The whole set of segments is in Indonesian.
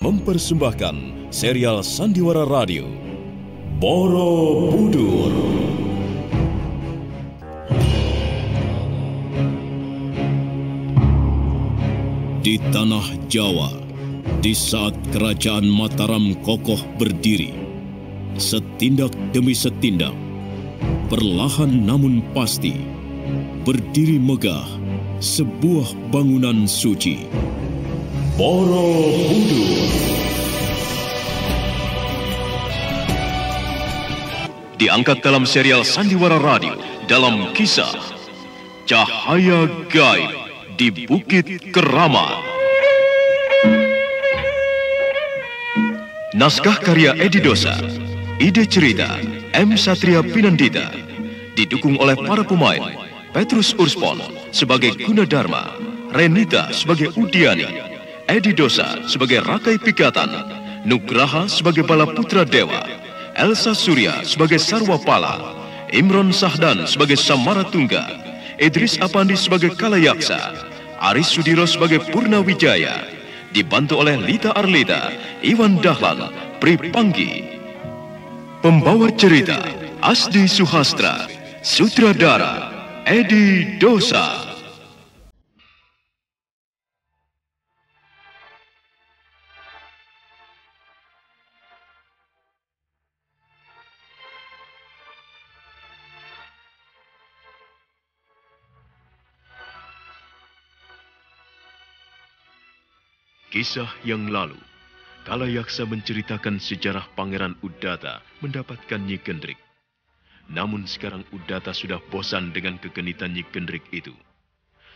mempersembahkan serial Sandiwara Radio Borobudur. Di tanah Jawa, di saat kerajaan Mataram kokoh berdiri, setindak demi setindak, perlahan namun pasti, berdiri megah sebuah bangunan suci. Borobudur. Diangkat dalam serial Sandiwara Radio dalam kisah Cahaya Gaib di Bukit Keramat. Naskah karya Edi Dosa, ide cerita M. Satria Pinandita, didukung oleh para pemain Petrus Urspon sebagai Gunadarma, Renita sebagai Udiani, Edi Dosa sebagai Rakai Pikatan, Nugraha sebagai Balaputra Dewa, Elsa Surya sebagai Sarwapala, Imron Sahdan sebagai Samaratungga, Idris Apandi sebagai Kalayaksa, Aris Sudiro sebagai Purnawijaya, dibantu oleh Lita Arlita, Iwan Dahlan, Pri Panggi. Pembawa cerita Asdi Suhastra, sutradara Edi Dosa. Kisah yang lalu, Kalayaksa menceritakan sejarah Pangeran Udata mendapatkan Nyi Gendrik. Namun sekarang Udata sudah bosan dengan kegenitan Nyi Gendrik itu.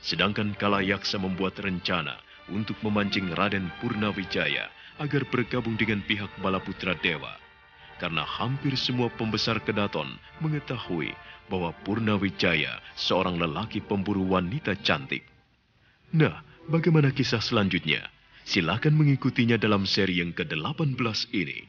Sedangkan Kalayaksa membuat rencana untuk memancing Raden Purnawijaya agar bergabung dengan pihak Balaputra Dewa. Karena hampir semua pembesar Kedaton mengetahui bahwa Purnawijaya seorang lelaki pemburu wanita cantik. Nah, bagaimana kisah selanjutnya? Silakan mengikutinya dalam seri yang ke-18 ini.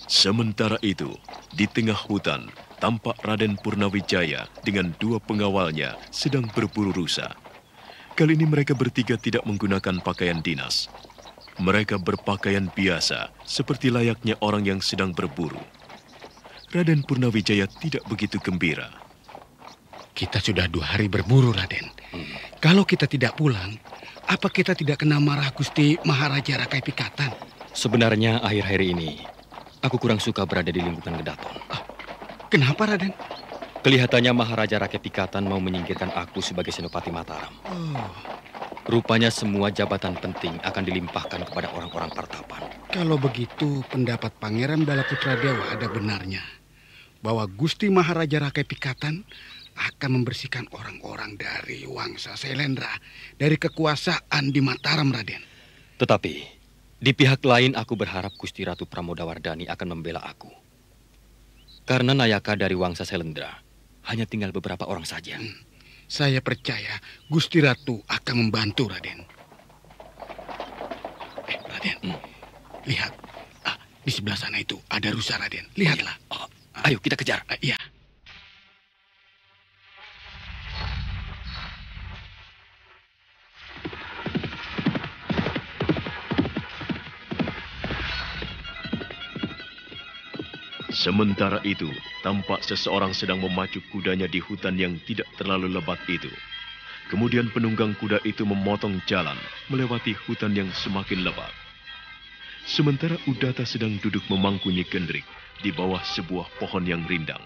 Sementara itu, di tengah hutan, tampak Raden Purnawijaya dengan dua pengawalnya sedang berburu rusa. Kali ini mereka bertiga tidak menggunakan pakaian dinas. Mereka berpakaian biasa, seperti layaknya orang yang sedang berburu. Raden Purnawijaya tidak begitu gembira. Kita sudah 2 hari berburu, Raden. Kalau kita tidak pulang, apa kita tidak kena marah Gusti Maharaja Rakai Pikatan? Sebenarnya akhir-akhir ini, aku kurang suka berada di lingkungan Kedaton. Kenapa, Raden? Kelihatannya Maharaja Rakai Pikatan mau menyingkirkan aku sebagai Senopati Mataram. Rupanya semua jabatan penting akan dilimpahkan kepada orang-orang Partapan. Kalau begitu, pendapat Pangeran Balaputra Dewa ada benarnya. Bahwa Gusti Maharaja Rakai Pikatan akan membersihkan orang-orang dari Wangsa Selendra, dari kekuasaan di Mataram, Raden. Tetapi, di pihak lain aku berharap Gusti Ratu Pramodawardhani akan membela aku. Karena Nayaka dari Wangsa Selendra hanya tinggal beberapa orang saja. Saya percaya Gusti Ratu akan membantu, Raden. Raden, lihat. Di sebelah sana itu ada rusa, Raden. Lihatlah. Ayo kita kejar. Iya. Sementara itu, tampak seseorang sedang memacu kudanya di hutan yang tidak terlalu lebat itu. Kemudian penunggang kuda itu memotong jalan melewati hutan yang semakin lebat. Sementara Udata sedang duduk memangku Nyi Gendrik di bawah sebuah pohon yang rindang.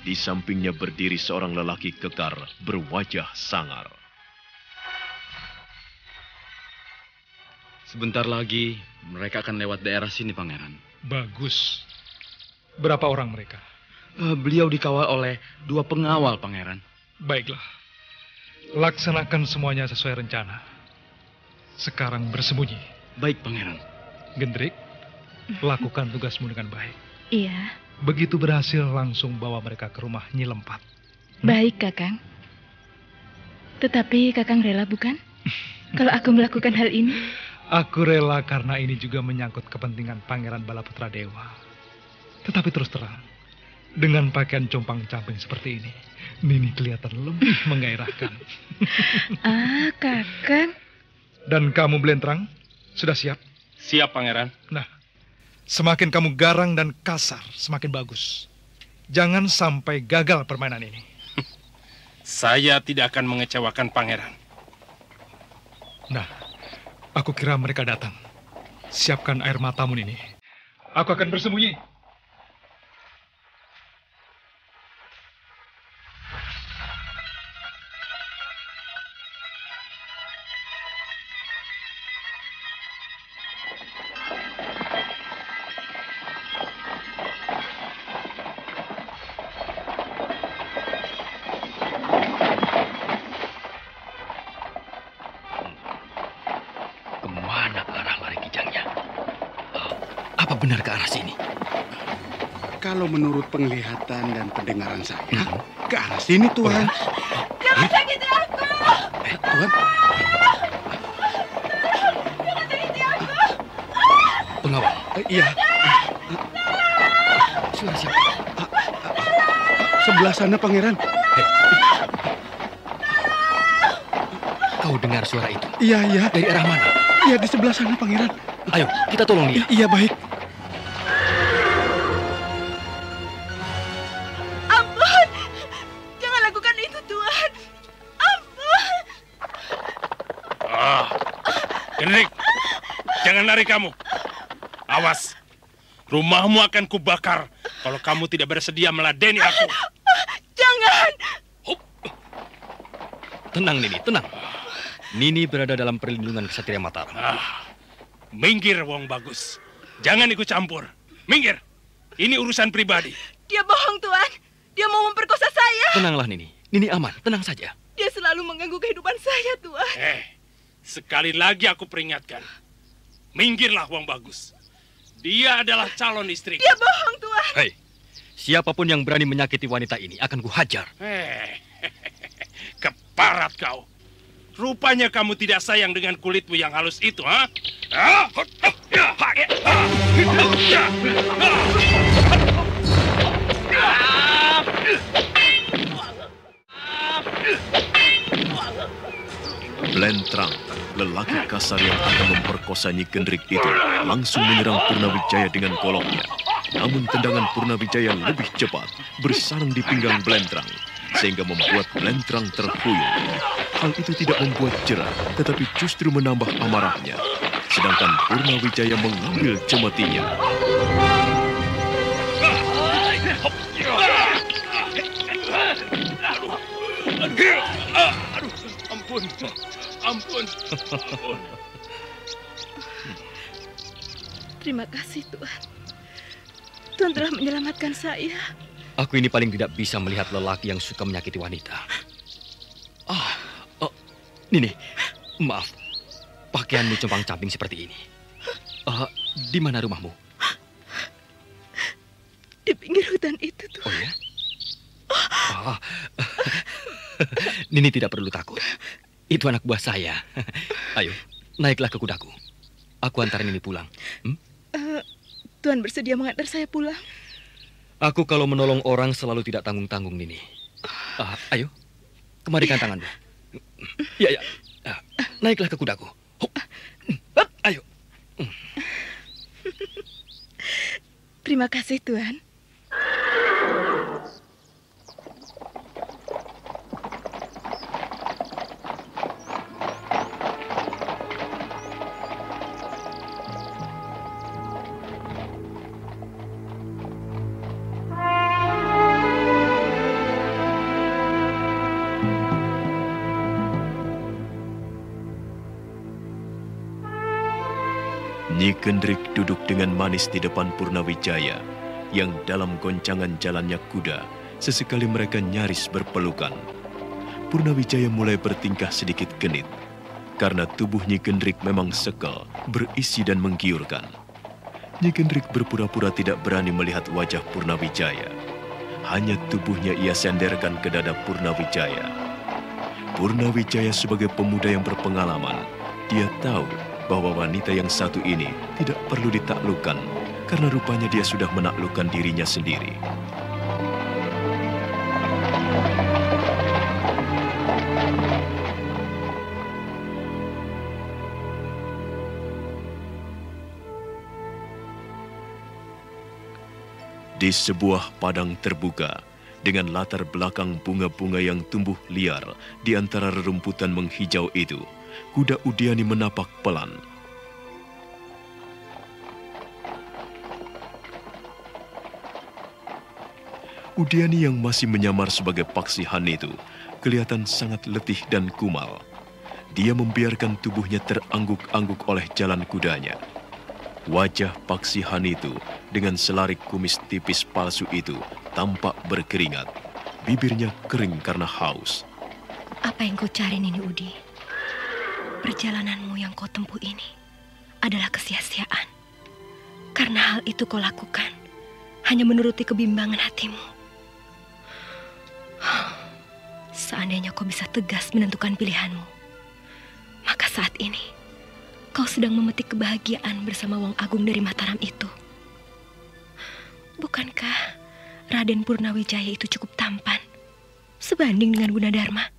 Di sampingnya berdiri seorang lelaki kekar berwajah sangar. Sebentar lagi mereka akan lewat daerah sini, Pangeran. Bagus. Berapa orang mereka? Beliau dikawal oleh 2 pengawal, Pangeran. Baiklah. Laksanakan semuanya sesuai rencana. Sekarang bersembunyi. Baik, Pangeran. Gendrik, lakukan tugasmu dengan baik. Iya. Begitu berhasil langsung bawa mereka ke rumah Nyi Lempat. Baik, Kakang. Tetapi Kakang rela bukan? Kalau aku melakukan hal ini? Aku rela karena ini juga menyangkut kepentingan Pangeran Balaputra Dewa. Tetapi terus terang, dengan pakaian compang-camping seperti ini, Nini kelihatan lebih menggairahkan. Ah, Kakang. Dan kamu, Blentrang, sudah siap? Siap, Pangeran. Nah, semakin kamu garang dan kasar, semakin bagus. Jangan sampai gagal permainan ini. Saya tidak akan mengecewakan Pangeran. Nah, aku kira mereka datang. Siapkan air matamu ini. Aku akan bersembunyi. Kemana arah lari kijangnya? Apa benar ke arah sini? Kalau menurut penglihatan dan pendengaran saya, ke arah sini, Tuhan. Jangan sakiti aku! Tuhan, Jangan sakiti aku! Pengawal, iya. suara siapa? Sebelah sana, Pangeran. Kau dengar suara itu? Iya, iya. Dari arah mana? Iya, di sebelah sana, Pangeran. Ayo, kita tolong dia. Iya, baik. Ampun! Jangan lakukan itu, Tuhan. Ampun! Gendrik, jangan lari kamu. Awas, rumahmu akan kubakar kalau kamu tidak bersedia meladeni aku. Jangan! Tenang, Nini, tenang. Nini berada dalam perlindungan Ksatria Mataram. Minggir, Wong Bagus. Jangan ikut campur. Minggir. Ini urusan pribadi. Dia bohong, Tuhan. Dia mau memperkosa saya. Tenanglah, Nini. Nini aman, tenang saja. Dia selalu mengganggu kehidupan saya, Tuhan. Sekali lagi aku peringatkan. Minggirlah, Wong Bagus. Dia adalah calon istri. Dia bohong, Tuhan. Hei, siapapun yang berani menyakiti wanita ini akan kuhajar. Keparat kau. Rupanya kamu tidak sayang dengan kulitmu yang halus itu, ha? Blentrang, lelaki kasar yang akan memperkosa Nyi Gendrik itu, langsung menyerang Purnawijaya dengan goloknya. Namun tendangan Purnawijaya lebih cepat, bersarang di pinggang Blentrang, sehingga membuat Blentrang terhuyung. Hal itu tidak membuat jerah, tetapi justru menambah amarahnya. Sedangkan Purnawijaya mengambil cemetinya. Ampun. Terima kasih, Tuhan. Tuhan telah menyelamatkan saya. Aku ini paling tidak bisa melihat lelaki yang suka menyakiti wanita. Nini, maaf. Pakaianmu compang-camping seperti ini. Di mana rumahmu? Di pinggir hutan itu, Tuhan. Oh ya? Nini tidak perlu takut. Itu anak buah saya. Ayo, naiklah ke kudaku. Aku antar Nini pulang. Tuhan bersedia mengantar saya pulang. Aku kalau menolong orang selalu tidak tanggung-tanggung, Nini. Ayo, kemarikan tanganmu. Ya. Naiklah ke kudaku. Ayo. Terima kasih, Tuhan. Nyi Gendrik duduk dengan manis di depan Purnawijaya, yang dalam goncangan jalannya kuda, sesekali mereka nyaris berpelukan. Purnawijaya mulai bertingkah sedikit genit, karena tubuh Nyi Gendrik memang sekel, berisi dan menggiurkan. Nyi Gendrik berpura-pura tidak berani melihat wajah Purnawijaya. Hanya tubuhnya ia senderkan ke dada Purnawijaya. Purnawijaya sebagai pemuda yang berpengalaman, dia tahu bahwa wanita yang satu ini tidak perlu ditaklukkan karena rupanya dia sudah menaklukkan dirinya sendiri. Di sebuah padang terbuka, dengan latar belakang bunga-bunga yang tumbuh liar di antara rerumputan menghijau itu, kuda Udiani menapak pelan. Udiani yang masih menyamar sebagai Paksihan itu kelihatan sangat letih dan kumal. Dia membiarkan tubuhnya terangguk-angguk oleh jalan kudanya. Wajah Paksihan itu dengan selarik kumis tipis palsu itu tampak berkeringat. Bibirnya kering karena haus. Apa yang kau cari, Nini Udi? Perjalananmu yang kau tempuh ini adalah kesia-siaan. Karena hal itu kau lakukan hanya menuruti kebimbangan hatimu. Seandainya kau bisa tegas menentukan pilihanmu, maka saat ini kau sedang memetik kebahagiaan bersama Wong Agung dari Mataram itu. Bukankah Raden Purnawijaya itu cukup tampan sebanding dengan Gunadarma?